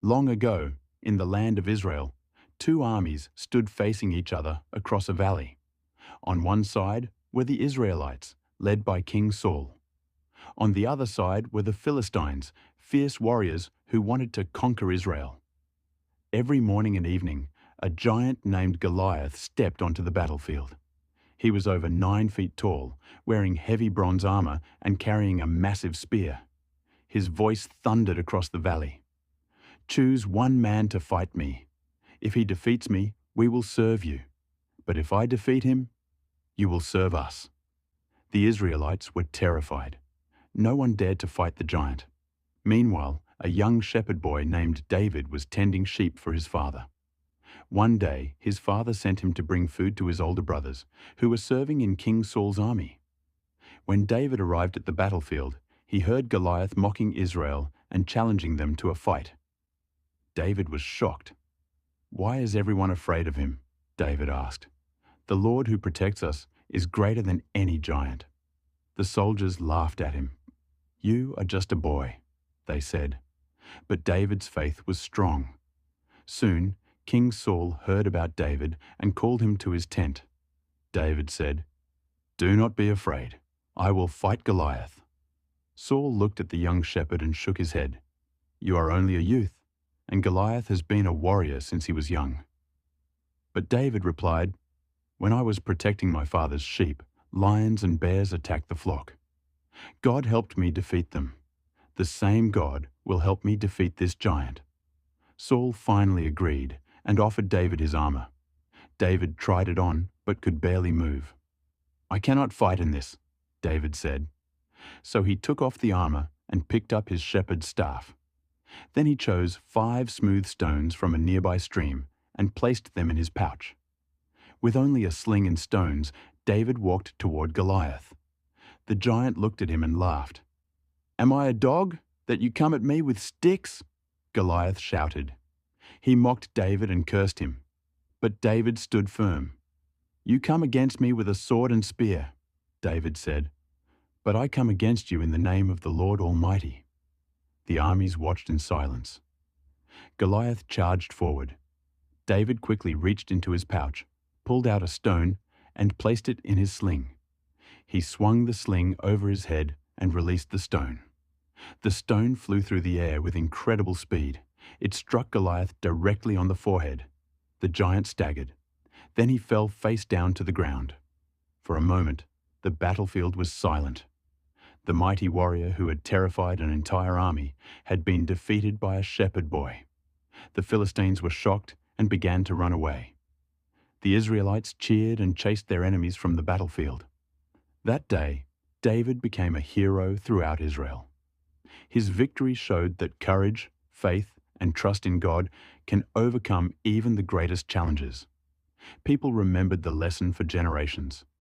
Long ago, in the land of Israel, two armies stood facing each other across a valley. On one side were the Israelites, led by King Saul. On the other side were the Philistines, fierce warriors who wanted to conquer Israel. Every morning and evening, a giant named Goliath stepped onto the battlefield. He was over 9 feet tall, wearing heavy bronze armor and carrying a massive spear. His voice thundered across the valley. "Choose one man to fight me. If he defeats me, we will serve you. But if I defeat him, you will serve us." The Israelites were terrified. No one dared to fight the giant. Meanwhile, a young shepherd boy named David was tending sheep for his father. One day, his father sent him to bring food to his older brothers, who were serving in King Saul's army. When David arrived at the battlefield, he heard Goliath mocking Israel and challenging them to a fight. David was shocked. "Why is everyone afraid of him?" David asked. "The Lord who protects us is greater than any giant." The soldiers laughed at him. "You are just a boy," they said. But David's faith was strong. Soon, King Saul heard about David and called him to his tent. David said, "Do not be afraid. I will fight Goliath." Saul looked at the young shepherd and shook his head. "You are only a youth, and Goliath has been a warrior since he was young." But David replied, "When I was protecting my father's sheep, lions and bears attacked the flock. God helped me defeat them. The same God will help me defeat this giant." Saul finally agreed and offered David his armor. David tried it on, but could barely move. "I cannot fight in this," David said. So he took off the armor and picked up his shepherd's staff. Then he chose 5 smooth stones from a nearby stream and placed them in his pouch. With only a sling and stones, David walked toward Goliath. The giant looked at him and laughed. "Am I a dog, that you come at me with sticks?" Goliath shouted. He mocked David and cursed him. But David stood firm. "You come against me with a sword and spear," David said. "But I come against you in the name of the Lord Almighty." The armies watched in silence. Goliath charged forward. David quickly reached into his pouch, pulled out a stone, and placed it in his sling. He swung the sling over his head and released the stone. The stone flew through the air with incredible speed. It struck Goliath directly on the forehead. The giant staggered. Then he fell face down to the ground. For a moment, the battlefield was silent. The mighty warrior who had terrified an entire army had been defeated by a shepherd boy. The Philistines were shocked and began to run away. The Israelites cheered and chased their enemies from the battlefield. That day, David became a hero throughout Israel. His victory showed that courage, faith, and trust in God can overcome even the greatest challenges. People remembered the lesson for generations.